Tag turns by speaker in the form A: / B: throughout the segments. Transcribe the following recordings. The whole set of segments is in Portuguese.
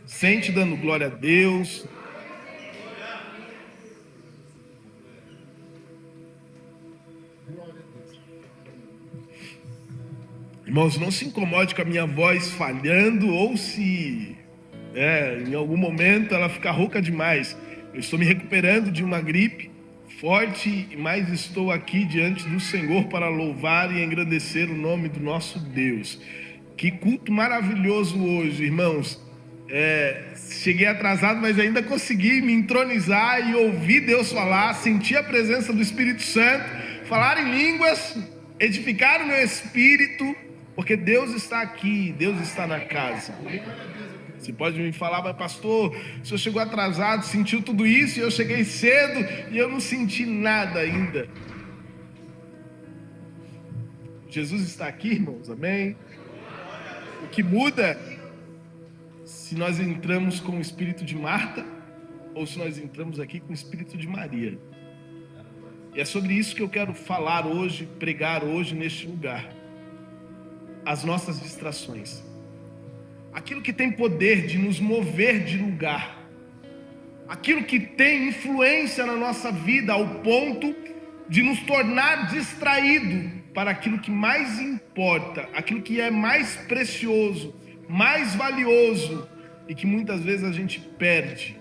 A: Sente dando glória a Deus. Irmãos, não se incomode com a minha voz falhando ou se em algum momento ela ficar rouca demais. Eu estou me recuperando de uma gripe forte, mas estou aqui diante do Senhor para louvar e engrandecer o nome do nosso Deus. Que culto maravilhoso hoje, irmãos. Cheguei atrasado, mas ainda consegui me entronizar e ouvir Deus falar, sentir a presença do Espírito Santo, falar em línguas, edificar o meu espírito, porque Deus está aqui, Deus está na casa. Você pode me falar, mas pastor, o senhor chegou atrasado, sentiu tudo isso, e eu cheguei cedo e eu não senti nada ainda. Jesus está aqui, irmãos, amém? O que muda se nós entramos com o espírito de Marta ou se nós entramos aqui com o espírito de Maria. E é sobre isso que eu quero falar hoje, pregar hoje neste lugar. As nossas distrações. Aquilo que tem poder de nos mover de lugar. Aquilo que tem influência na nossa vida ao ponto de nos tornar distraído para aquilo que mais importa, aquilo que é mais precioso, mais valioso e que muitas vezes a gente perde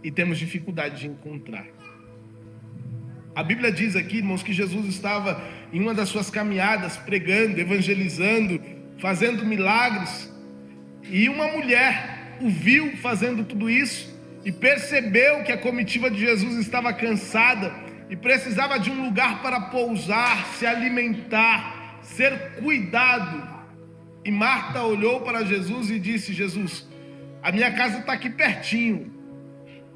A: e temos dificuldade de encontrar. A Bíblia diz aqui, irmãos, que Jesus estava em uma das suas caminhadas pregando, evangelizando, fazendo milagres, e uma mulher o viu fazendo tudo isso e percebeu que a comitiva de Jesus estava cansada e precisava de um lugar para pousar, se alimentar, ser cuidado. E Marta olhou para Jesus e disse: Jesus, a minha casa está aqui pertinho,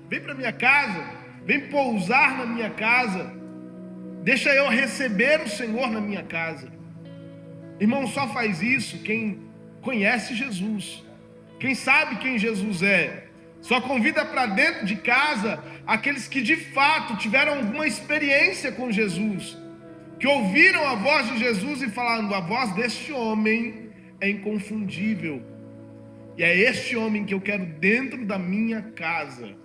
A: vem para minha casa, vem pousar na minha casa, deixa eu receber o Senhor na minha casa. Irmão, só faz isso quem conhece Jesus, quem sabe quem Jesus é. Só convida para dentro de casa aqueles que de fato tiveram alguma experiência com Jesus, que ouviram a voz de Jesus e falaram: a voz deste homem é inconfundível, e é este homem que eu quero dentro da minha casa.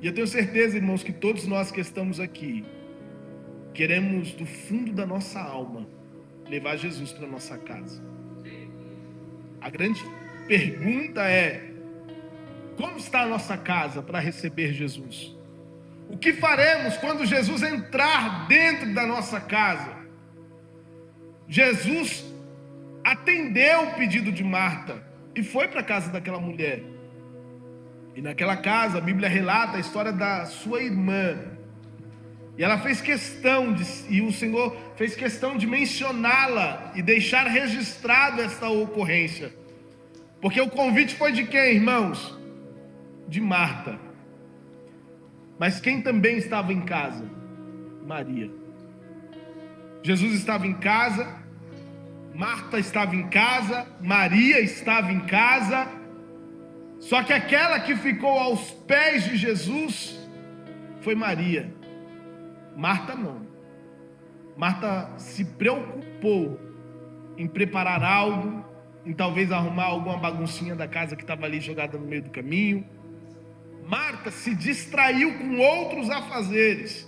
A: E eu tenho certeza, irmãos, que todos nós que estamos aqui queremos do fundo da nossa alma levar Jesus para nossa casa. A grande pergunta é: como está a nossa casa para receber Jesus? O que faremos quando Jesus entrar dentro da nossa casa? Jesus atendeu o pedido de Marta e foi para a casa daquela mulher. E naquela casa a Bíblia relata a história da sua irmã. E ela fez questão e o Senhor fez questão de mencioná-la e deixar registrado esta ocorrência. Porque o convite foi de quem, irmãos? De Marta. Mas quem também estava em casa? Maria. Jesus estava em casa, Marta estava em casa, Maria estava em casa. Só que aquela que ficou aos pés de Jesus foi Maria. Marta não. Marta se preocupou em preparar algo, em talvez arrumar alguma baguncinha da casa que estava ali jogada no meio do caminho. Marta se distraiu com outros afazeres.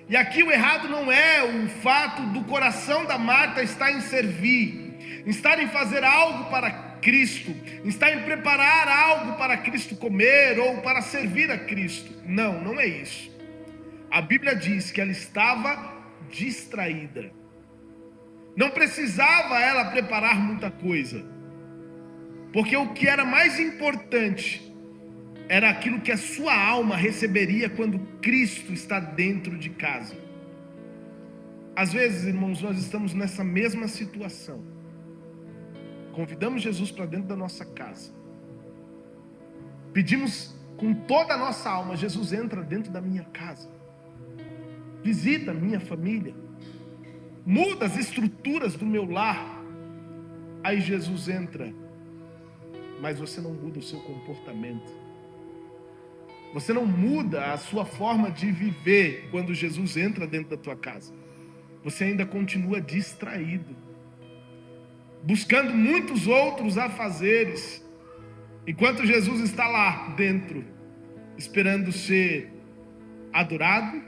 A: E aqui o errado não é o fato do coração da Marta estar em servir, estar em fazer algo para Cristo, estar em preparar algo para Cristo comer ou para servir a Cristo. Não, não é isso. A Bíblia diz que ela estava distraída. Não precisava ela preparar muita coisa, porque o que era mais importante era aquilo que a sua alma receberia quando Cristo está dentro de casa. Às vezes, irmãos, nós estamos nessa mesma situação. Convidamos Jesus para dentro da nossa casa. Pedimos com toda a nossa alma: Jesus, entra dentro da minha casa. Visita a minha família. Muda as estruturas do meu lar. Aí Jesus entra, mas você não muda o seu comportamento. Você não muda a sua forma de viver quando Jesus entra dentro da tua casa. Você ainda continua distraído. buscando muitos outros afazeres, enquanto Jesus está lá dentro, esperando ser adorado,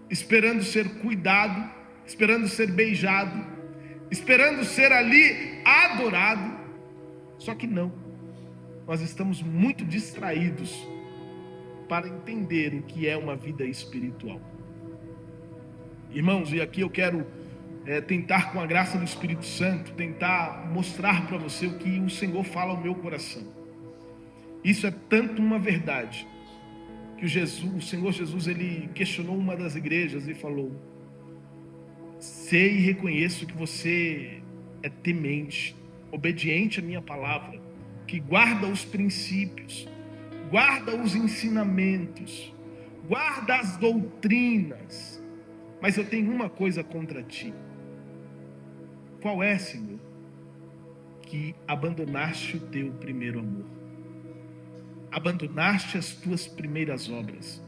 A: esperando ser cuidado, esperando ser beijado, esperando ser ali adorado. Só que não, nós estamos muito distraídos para entender o que é uma vida espiritual. Irmãos, e aqui eu quero tentar, com a graça do Espírito Santo, tentar mostrar para você o que o Senhor fala ao meu coração. Isso é tanto uma verdade, que o Senhor Jesus, ele questionou uma das igrejas e falou: sei e reconheço que você é temente, obediente à minha palavra, que guarda os princípios, guarda os ensinamentos, guarda as doutrinas, mas eu tenho uma coisa contra ti. Qual é, Senhor? Que abandonaste o teu primeiro amor, abandonaste as tuas primeiras obras.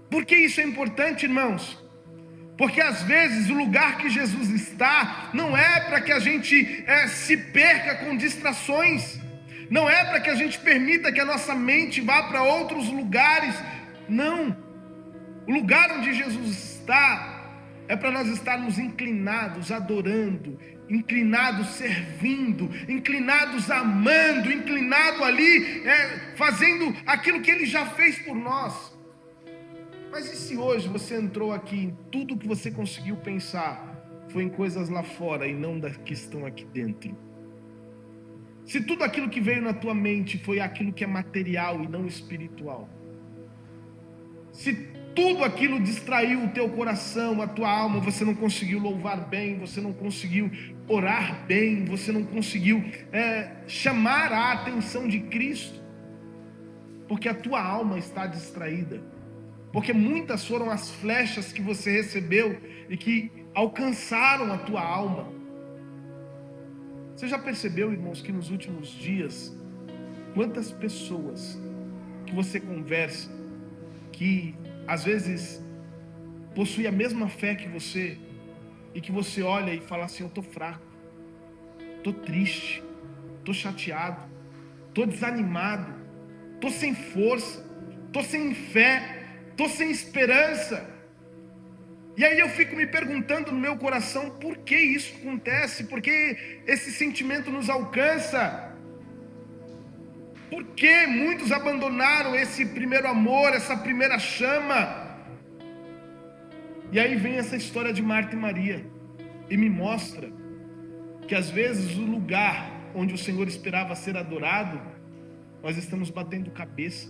A: Por que isso é importante, irmãos? Porque às vezes o lugar que Jesus está não é para que a gente se perca com distrações, não é para que a gente permita que a nossa mente vá para outros lugares. Não, o lugar onde Jesus está é para nós estarmos inclinados, adorando, inclinados servindo, inclinados amando, inclinado ali fazendo aquilo que Ele já fez por nós. Mas e se hoje você entrou aqui em tudo que você conseguiu pensar foi em coisas lá fora e não das que estão aqui dentro? Se tudo aquilo que veio na tua mente foi aquilo que é material e não espiritual, se tudo aquilo distraiu o teu coração, a tua alma, você não conseguiu louvar bem, você não conseguiu orar bem, você não conseguiu chamar a atenção de Cristo, porque a tua alma está distraída. Porque muitas foram as flechas que você recebeu e que alcançaram a tua alma. Você já percebeu, irmãos, que nos últimos dias, quantas pessoas que você conversa, que às vezes possui a mesma fé que você, e que você olha e fala assim: eu estou fraco, estou triste, estou chateado, estou desanimado, estou sem força, estou sem fé, estou sem esperança. E aí eu fico me perguntando no meu coração, por que isso acontece? Por que esse sentimento nos alcança? Por que muitos abandonaram esse primeiro amor, essa primeira chama? E aí vem essa história de Marta e Maria, e me mostra que às vezes o lugar onde o Senhor esperava ser adorado, nós estamos batendo cabeça,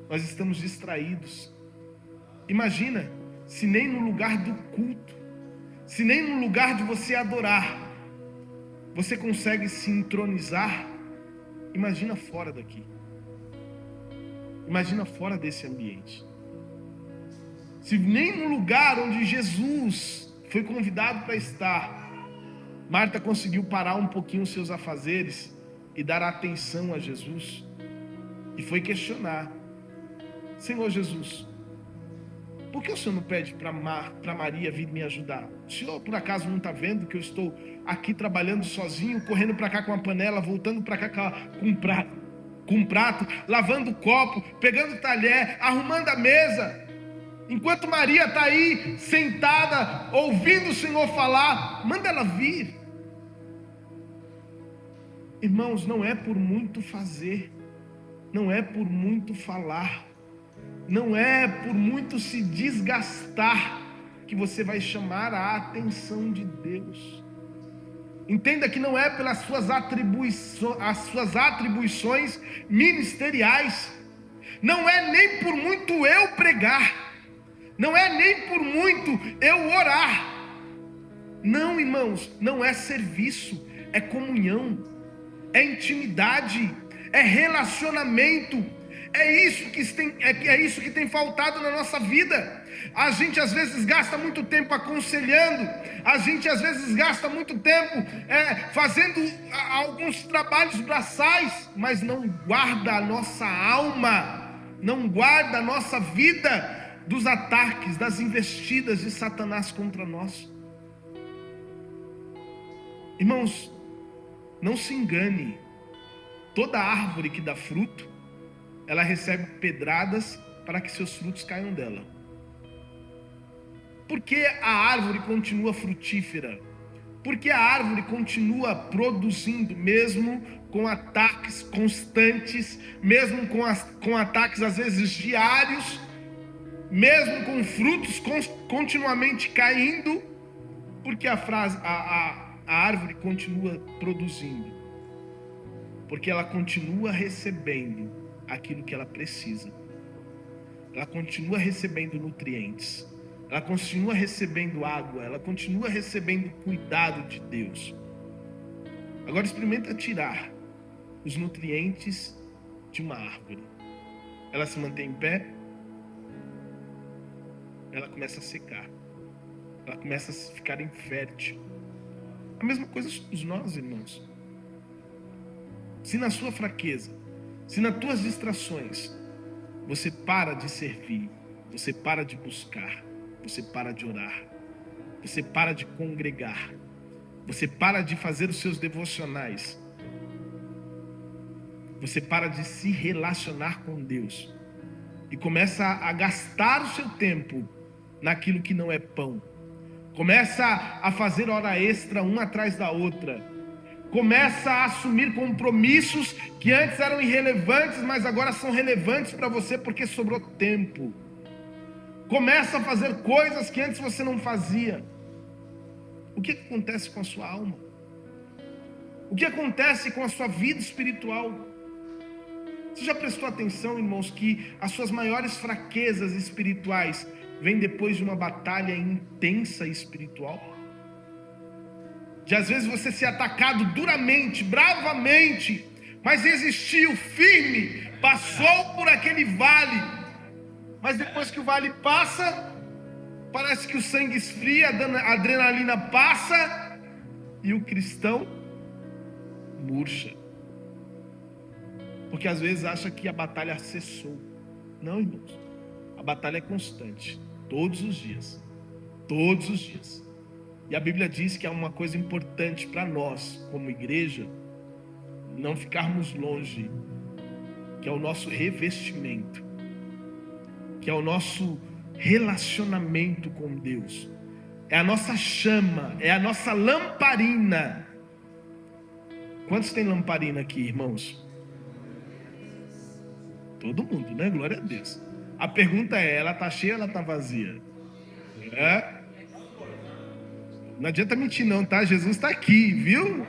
A: nós estamos distraídos. Imagina, se nem no lugar do culto, se nem no lugar de você adorar, você consegue se entronizar, imagina fora daqui, imagina fora desse ambiente. Se nem no lugar onde Jesus foi convidado para estar, Marta conseguiu parar um pouquinho os seus afazeres e dar atenção a Jesus, e foi questionar: Senhor Jesus, por que o Senhor não pede para Maria vir me ajudar? O Senhor por acaso não está vendo que eu estou aqui trabalhando sozinho, correndo para cá com a panela, voltando para cá com um prato, lavando o copo, pegando o talher, arrumando a mesa, enquanto Maria está aí sentada, ouvindo o Senhor falar? Manda ela vir. Irmãos, não é por muito fazer, não é por muito falar, não é por muito se desgastar que você vai chamar a atenção de Deus. Entenda que não é pelas suas atribuições ministeriais, não é nem por muito eu pregar, não é nem por muito eu orar. Não, irmãos, não é serviço, é comunhão, é intimidade, é relacionamento. É isso que tem faltado na nossa vida. A gente às vezes gasta muito tempo aconselhando, a gente às vezes gasta muito tempo fazendo alguns trabalhos braçais, mas não guarda a nossa alma, não guarda a nossa vida dos ataques, das investidas de Satanás contra nós. Irmãos, não se engane. Toda árvore que dá fruto, ela recebe pedradas para que seus frutos caiam dela. Por que a árvore continua frutífera? Porque a árvore continua produzindo, mesmo com ataques constantes, mesmo com ataques às vezes diários, mesmo com frutos continuamente caindo, porque a árvore continua produzindo, porque ela continua recebendo aquilo que ela precisa, ela continua recebendo nutrientes, ela continua recebendo água, ela continua recebendo cuidado de Deus. Agora experimenta tirar os nutrientes de uma árvore. Ela se mantém em pé, ela começa a secar, ela começa a ficar infértil. A mesma coisa somos nós, irmãos. Se na sua fraqueza, se nas tuas distrações, você para de servir, você para de buscar, você para de orar, você para de congregar, você para de fazer os seus devocionais, você para de se relacionar com Deus e começa a gastar o seu tempo naquilo que não é pão, começa a fazer hora extra uma atrás da outra, começa a assumir compromissos que antes eram irrelevantes, mas agora são relevantes para você porque sobrou tempo. Começa a fazer coisas que antes você não fazia. O que acontece com a sua alma? O que acontece com a sua vida espiritual? Você já prestou atenção, irmãos, que as suas maiores fraquezas espirituais vêm depois de uma batalha intensa espiritual? De às vezes você ser atacado duramente, bravamente, mas resistiu firme, passou por aquele vale. Mas depois que o vale passa, parece que o sangue esfria, a adrenalina passa e o cristão murcha. Porque às vezes acha que a batalha cessou. Não, irmãos. A batalha é constante, todos os dias. Todos os dias. E a Bíblia diz que é uma coisa importante para nós, como igreja, não ficarmos longe, que é o nosso revestimento, que é o nosso relacionamento com Deus, é a nossa chama, é a nossa lamparina. Quantos tem lamparina aqui, irmãos? Todo mundo, né? Glória a Deus. A pergunta é, ela está cheia ou ela está vazia? Não adianta mentir não, tá? Jesus está aqui, viu?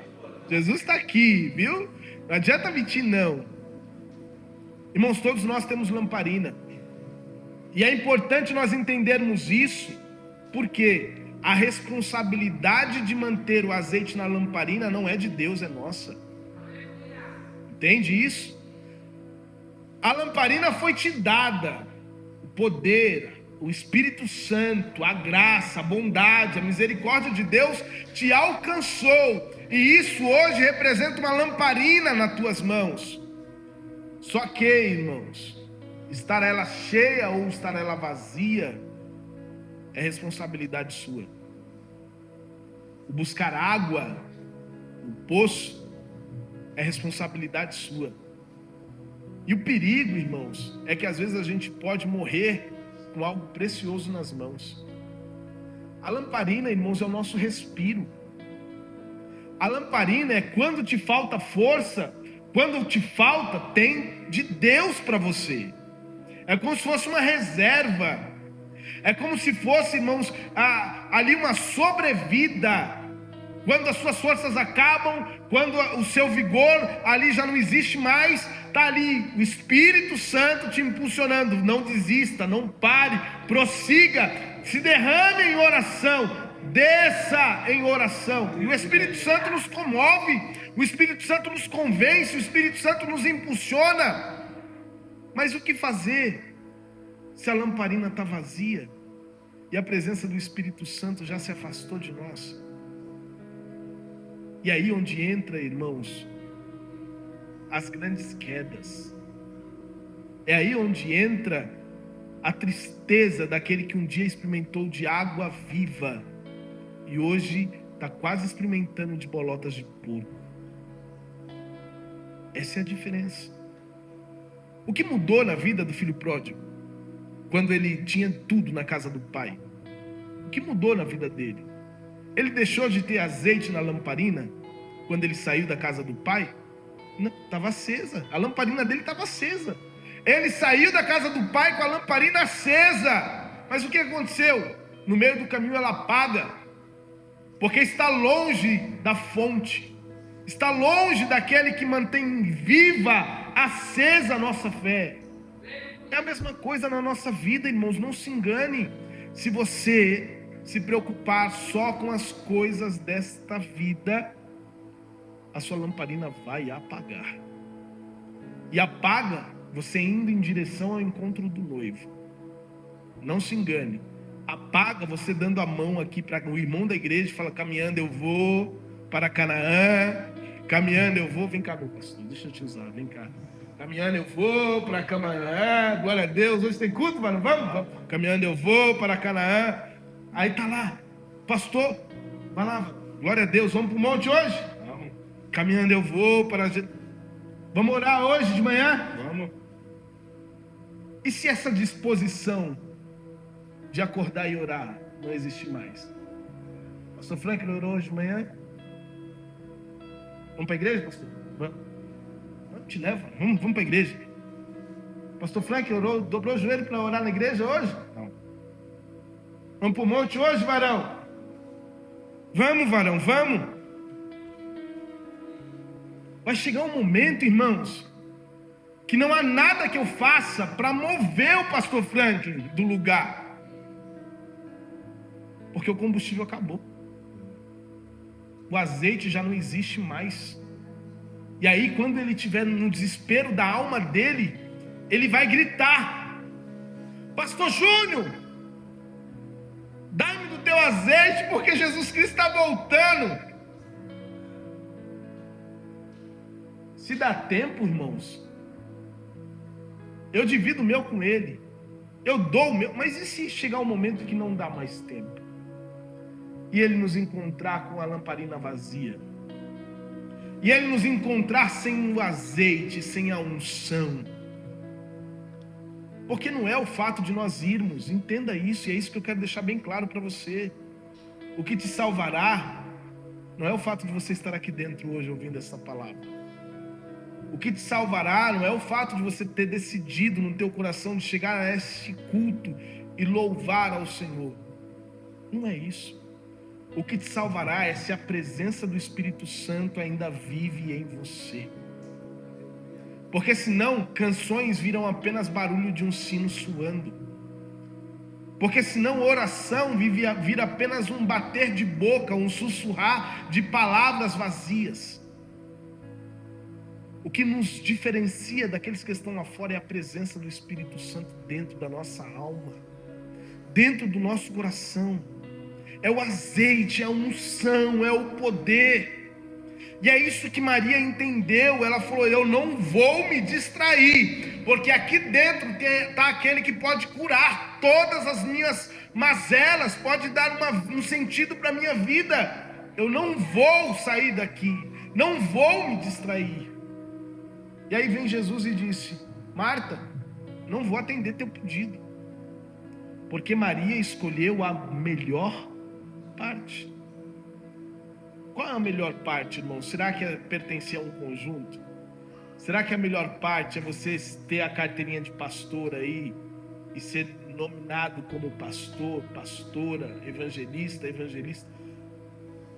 A: Jesus está aqui, viu? Não adianta mentir não. Irmãos, todos nós temos lamparina. E é importante nós entendermos isso, porque a responsabilidade de manter o azeite na lamparina não é de Deus, é nossa. Entende isso? A lamparina foi te dada, o poder, o Espírito Santo, a graça, a bondade, a misericórdia de Deus te alcançou. E isso hoje representa uma lamparina nas tuas mãos. Só que, irmãos, estar ela cheia ou estar ela vazia é responsabilidade sua. O buscar água no poço é responsabilidade sua. E o perigo, irmãos, é que às vezes a gente pode morrer com algo precioso nas mãos. A lamparina, irmãos, é o nosso respiro. A lamparina é quando te falta força, quando te falta, tem de Deus para você. É como se fosse uma reserva. É como se fosse, irmãos, ali uma sobrevida. Quando as suas forças acabam, quando o seu vigor ali já não existe mais, está ali o Espírito Santo te impulsionando. Não desista, não pare, prossiga, se derrame em oração, desça em oração. E o Espírito Santo nos comove, o Espírito Santo nos convence, o Espírito Santo nos impulsiona. Mas o que fazer se a lamparina está vazia e a presença do Espírito Santo já se afastou de nós? E aí onde entra, irmãos, as grandes quedas. É aí onde entra a tristeza daquele que um dia experimentou de água viva e hoje está quase experimentando de bolotas de porco. Essa é a diferença. O que mudou na vida do filho pródigo, quando ele tinha tudo na casa do pai? O que mudou na vida dele? Ele deixou de ter azeite na lamparina quando ele saiu da casa do pai? Não, estava acesa. A lamparina dele estava acesa. Ele saiu da casa do pai com a lamparina acesa. Mas o que aconteceu? No meio do caminho ela apaga, porque está longe da fonte, está longe daquele que mantém viva, acesa a nossa fé. É a mesma coisa na nossa vida, irmãos. Não se engane. Se você se preocupar só com as coisas desta vida, a sua lamparina vai apagar. E apaga você indo em direção ao encontro do noivo. Não se engane. Apaga você dando a mão aqui para o irmão da igreja e fala: caminhando eu vou para Canaã. Caminhando eu vou. Vem cá, meu pastor, deixa eu te usar, vem cá. Caminhando eu vou para Canaã. Glória a Deus. Hoje tem culto, mano. Vamos. Caminhando eu vou para Canaã. Aí tá lá, pastor, vai lá, glória a Deus, vamos para o monte hoje? Vamos. Caminhando eu vou para... Vamos orar hoje de manhã? Vamos. E se essa disposição de acordar e orar não existe mais? Pastor Frank orou hoje de manhã? Vamos para a igreja, pastor? Vamos. Te levo, vamos para a igreja. Pastor Frank orou, dobrou o joelho para orar na igreja hoje? Não. Vamos para o monte hoje, varão? Vamos, varão, vamos. Vai chegar um momento, irmãos, que não há nada que eu faça para mover o pastor Franklin do lugar, porque o combustível acabou. O azeite já não existe mais. E aí, quando ele estiver no desespero da alma dele, ele vai gritar: Pastor Júnior, dá-me do teu azeite, porque Jesus Cristo está voltando. Se dá tempo, irmãos, eu divido o meu com ele, eu dou o meu. Mas e se chegar um momento que não dá mais tempo, e ele nos encontrar com a lamparina vazia, e ele nos encontrar sem o azeite, sem a unção? Porque não é o fato de nós irmos, entenda isso, e é isso que eu quero deixar bem claro para você. O que te salvará não é o fato de você estar aqui dentro hoje ouvindo essa palavra. O que te salvará não é o fato de você ter decidido no teu coração de chegar a este culto e louvar ao Senhor. Não é isso. O que te salvará é se a presença do Espírito Santo ainda vive em você. Porque senão canções viram apenas barulho de um sino suando. Porque senão oração vira apenas um bater de boca, um sussurrar de palavras vazias. O que nos diferencia daqueles que estão lá fora é a presença do Espírito Santo dentro da nossa alma, dentro do nosso coração. É o azeite, é a unção, é o poder. E é isso que Maria entendeu. Ela falou: eu não vou me distrair, porque aqui dentro está aquele que pode curar todas as minhas mazelas, pode dar um sentido para a minha vida. Eu não vou sair daqui, não vou me distrair. E aí vem Jesus e disse: Marta, não vou atender teu pedido, porque Maria escolheu a melhor parte. Qual é a melhor parte, irmão? Será que pertencer a um conjunto? Será que a melhor parte é você ter a carteirinha de pastor aí e ser nominado como pastor, pastora, evangelista,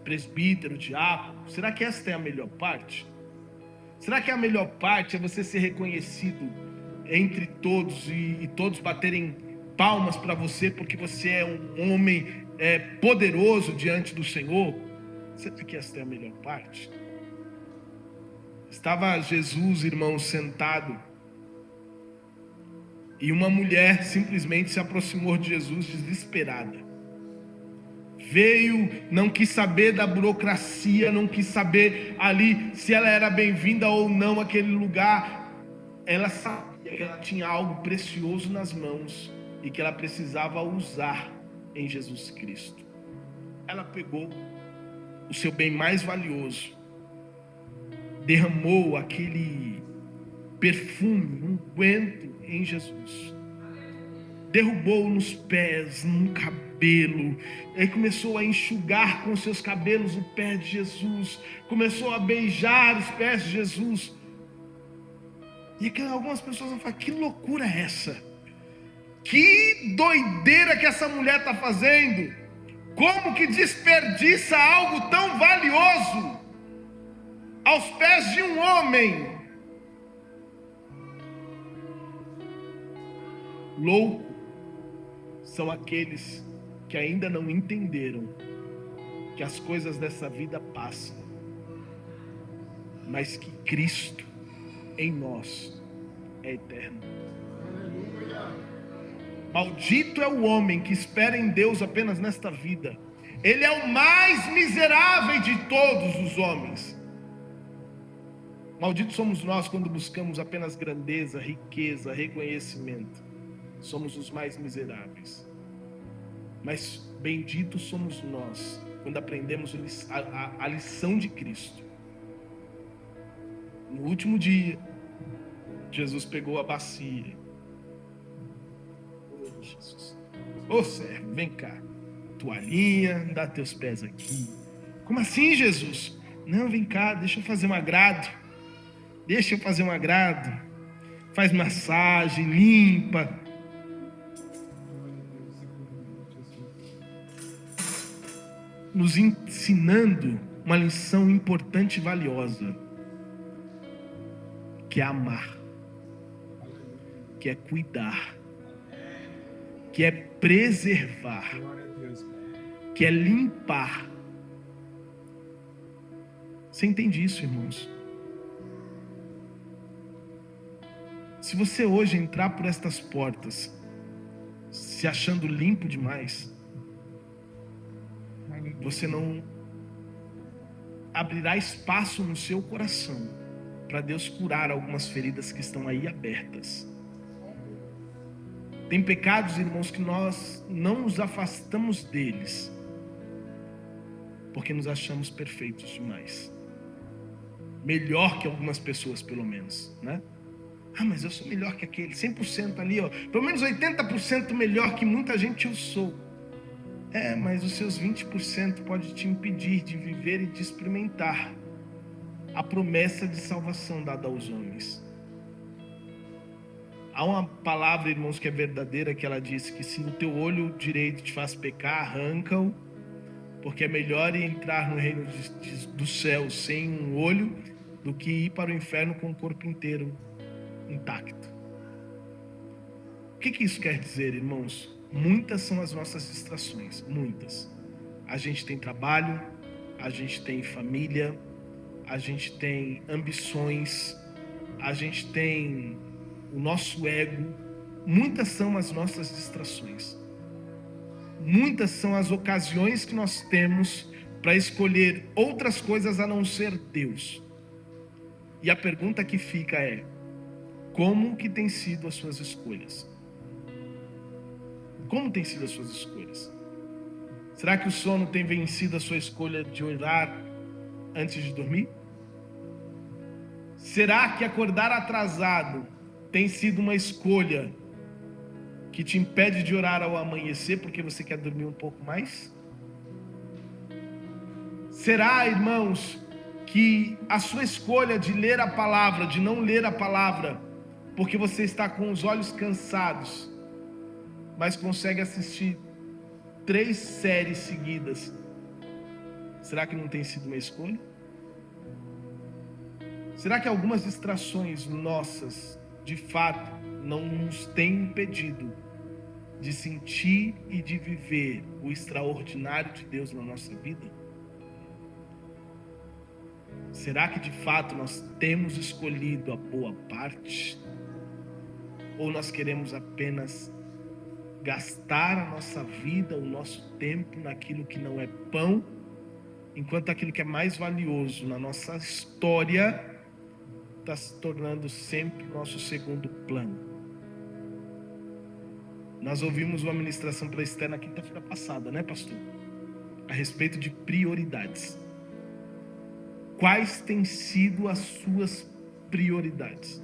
A: presbítero, diácono? Será que esta é a melhor parte? Será que a melhor parte é você ser reconhecido entre todos e todos baterem palmas para você porque você é um homem poderoso diante do Senhor? Será que esta é a melhor parte? Estava Jesus, irmão, sentado, e uma mulher simplesmente se aproximou de Jesus desesperada. Veio, não quis saber da burocracia, não quis saber ali se ela era bem-vinda ou não àquele lugar. Ela sabia que ela tinha algo precioso nas mãos e que ela precisava usar em Jesus Cristo. Ela pegou o seu bem mais valioso, derramou aquele perfume, unguento em Jesus, derrubou nos pés, no cabelo, aí começou a enxugar com seus cabelos o pé de Jesus, começou a beijar os pés de Jesus. E algumas pessoas vão falar: que loucura é essa? Que doideira que essa mulher está fazendo? Como que desperdiça algo tão valioso aos pés de um homem? Louco são aqueles que ainda não entenderam que as coisas dessa vida passam, mas que Cristo em nós é eterno. Maldito é o homem que espera em Deus apenas nesta vida. Ele é o mais miserável de todos os homens. Malditos somos nós quando buscamos apenas grandeza, riqueza, reconhecimento. Somos os mais miseráveis. Mas benditos somos nós quando aprendemos a lição de Cristo. No último dia, Jesus pegou a bacia. Oh, Jesus. Ô servo, vem cá. Toalhinha, dá teus pés aqui. Como assim, Jesus? Não, vem cá, deixa eu fazer um agrado. Faz massagem, limpa. Nos ensinando uma lição importante e valiosa, que é amar, que é cuidar, que é preservar, que é limpar. Você entende isso, irmãos? Se você hoje entrar por estas portas se achando limpo demais, você não abrirá espaço no seu coração para Deus curar algumas feridas que estão aí abertas. Tem pecados, irmãos, que nós não nos afastamos deles porque nos achamos perfeitos demais, melhor que algumas pessoas, pelo menos, né? Ah, mas eu sou melhor que aquele, 100% ali, ó, pelo menos 80% melhor que muita gente eu sou. É, mas os seus 20% pode te impedir de viver e de experimentar a promessa de salvação dada aos homens. Há uma palavra, irmãos, que é verdadeira, que ela diz que se o teu olho direito te faz pecar, arranca-o, porque é melhor entrar no reino do céu sem um olho do que ir para o inferno com o corpo inteiro intacto. O que isso quer dizer, irmãos? Muitas são as nossas distrações, muitas. A gente tem trabalho, a gente tem família, a gente tem ambições, a gente tem o nosso ego. Muitas são as nossas distrações. Muitas são as ocasiões que nós temos para escolher outras coisas a não ser Deus. E a pergunta que fica é: como que tem sido as suas escolhas? Como tem sido as suas escolhas? Será que o sono tem vencido a sua escolha de orar antes de dormir? Será que acordar atrasado tem sido uma escolha que te impede de orar ao amanhecer porque você quer dormir um pouco mais? Será, irmãos, que a sua escolha de ler a palavra, de não ler a palavra, porque você está com os olhos cansados, mas consegue assistir 3 séries seguidas, será que não tem sido uma escolha? Será que algumas distrações nossas, de fato, não nos têm impedido de sentir e de viver o extraordinário de Deus na nossa vida? Será que de fato nós temos escolhido a boa parte? Ou nós queremos apenas gastar a nossa vida, o nosso tempo naquilo que não é pão, enquanto aquilo que é mais valioso na nossa história está se tornando sempre nosso segundo plano? Nós ouvimos uma ministração para a Esther na quinta-feira passada, né, pastor? A respeito de prioridades. quais têm sido as suas prioridades?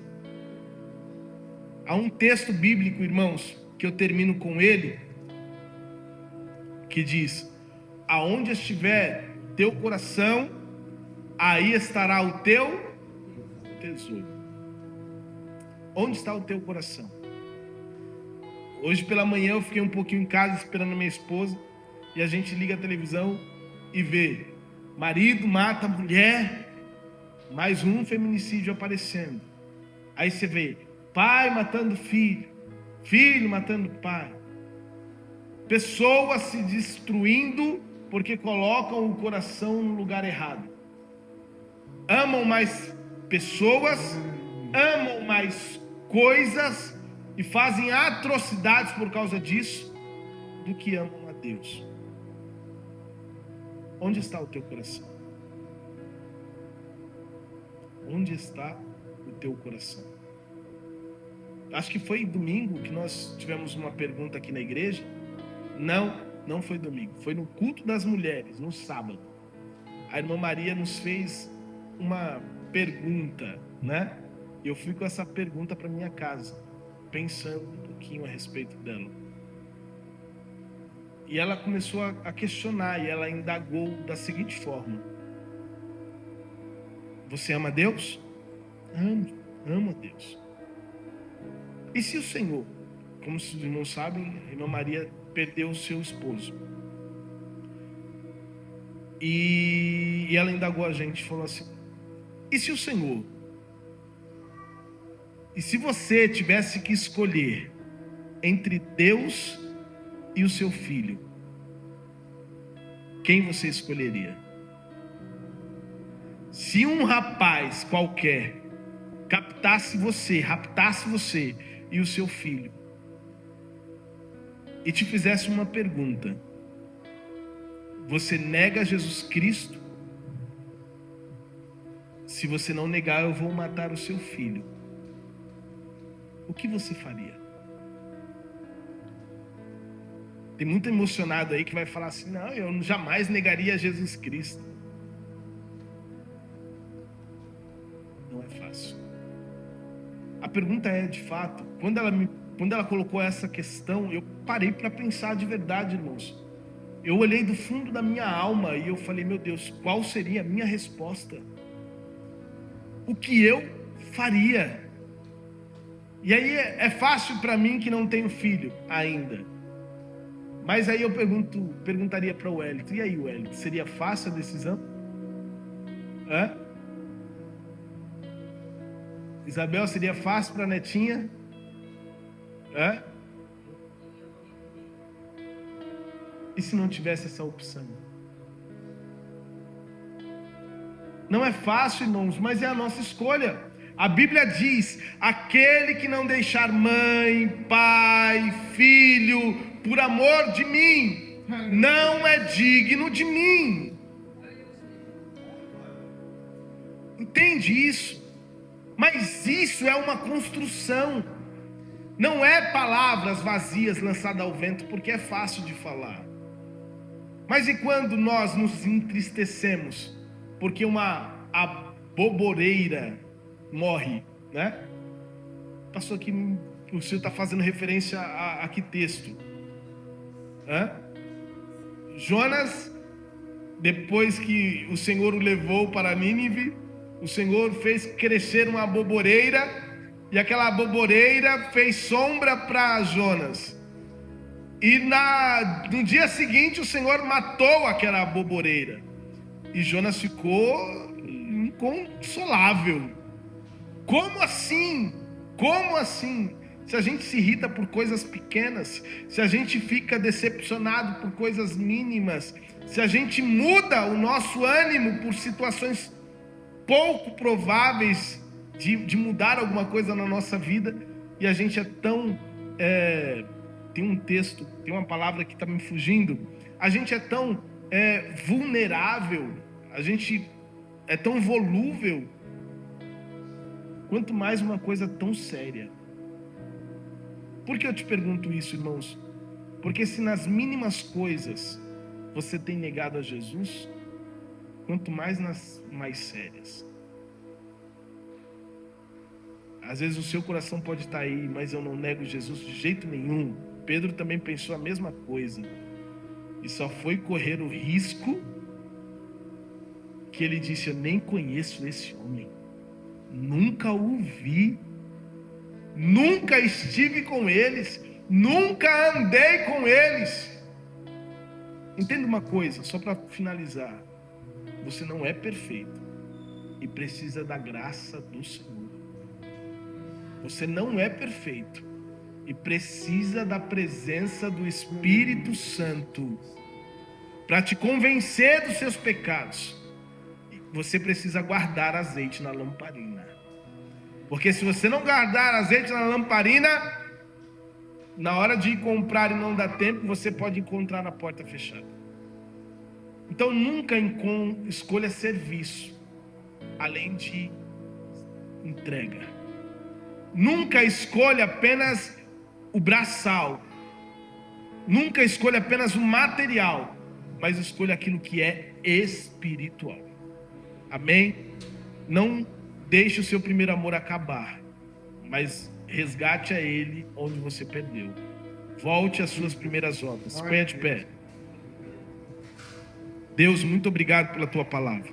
A: Há um texto bíblico, irmãos, que eu termino com ele, que diz: aonde estiver teu coração, aí estará o teu tesouro. Onde está o teu coração? Hoje pela manhã eu fiquei um pouquinho em casa esperando a minha esposa, e a gente liga a televisão e vê marido mata a mulher, mais um feminicídio aparecendo. Aí você vê pai matando filho, filho matando pai, pessoas se destruindo porque colocam o coração no lugar errado. Amam mais pessoas, amam mais coisas e fazem atrocidades por causa disso, do que amam a Deus. Onde está o teu coração? Onde está o teu coração? Acho que foi domingo que nós tivemos uma pergunta aqui na igreja. Não foi domingo, foi no culto das mulheres, no sábado. A irmã Maria nos fez uma pergunta, né? E eu fui com essa pergunta para minha casa, pensando um pouquinho a respeito dela. E ela começou a questionar, e ela indagou da seguinte forma: você ama Deus? Amo a Deus. E se o Senhor, como os irmãos sabem, a irmã Maria perdeu o seu esposo. E ela indagou a gente, falou assim: e se o Senhor, e se você tivesse que escolher entre Deus e o seu filho, quem você escolheria? Se um rapaz qualquer raptasse você e o seu filho, e te fizesse uma pergunta: você nega Jesus Cristo? Se você não negar, eu vou matar o seu filho. O que você faria? Tem muito emocionado aí que vai falar assim: não, eu jamais negaria Jesus Cristo. Não é fácil. A pergunta é, de fato, quando ela colocou essa questão, eu parei para pensar de verdade, irmãos. Eu olhei do fundo da minha alma e eu falei: meu Deus, qual seria a minha resposta? O que eu faria? E aí é fácil para mim que não tenho filho ainda. Mas aí eu perguntaria para o Wellington: e aí, Wellington, seria fácil a decisão? Isabel, seria fácil para a netinha? E se não tivesse essa opção? Não é fácil, irmãos, mas é a nossa escolha. A Bíblia diz: aquele que não deixar mãe, pai, filho, por amor de mim, não é digno de mim. Entende isso? Mas isso é uma construção. Não é palavras vazias lançadas ao vento, porque é fácil de falar. Mas e quando nós nos entristecemos porque uma aboboreira morre, né? Passou aqui, o senhor está fazendo referência a que texto? Jonas, depois que o Senhor o levou para Nínive, o Senhor fez crescer uma aboboreira, e aquela aboboreira fez sombra para Jonas. E no dia seguinte o Senhor matou aquela aboboreira, e Jonas ficou inconsolável. Como assim? Como assim? Se a gente se irrita por coisas pequenas, se a gente fica decepcionado por coisas mínimas, se a gente muda o nosso ânimo por situações pouco prováveis de mudar alguma coisa na nossa vida, e a gente é tão... tem um texto, tem uma palavra que está me fugindo, a gente é tão vulnerável, a gente é tão volúvel, quanto mais uma coisa tão séria. Por que eu te pergunto isso, irmãos? Porque se nas mínimas coisas você tem negado a Jesus, quanto mais nas mais sérias. Às vezes o seu coração pode estar aí, mas eu não nego Jesus de jeito nenhum. Pedro também pensou a mesma coisa. E só foi correr o risco que ele disse: eu nem conheço esse homem. Nunca o vi. Nunca estive com eles. Nunca andei com eles. Entenda uma coisa, só para finalizar. Você não é perfeito e precisa da graça do Senhor. Você não é perfeito e precisa da presença do Espírito Santo para te convencer dos seus pecados. Você precisa guardar azeite na lamparina. Porque se você não guardar azeite na lamparina, na hora de ir comprar e não dá tempo, você pode encontrar na porta fechada. Então nunca escolha serviço além de entrega. Nunca escolha apenas o braçal. Nunca escolha apenas o material, mas escolha aquilo que é espiritual. Amém? Não deixe o seu primeiro amor acabar, mas resgate a ele onde você perdeu. Volte às suas primeiras obras. Ponha de pé. Deus, muito obrigado pela tua palavra.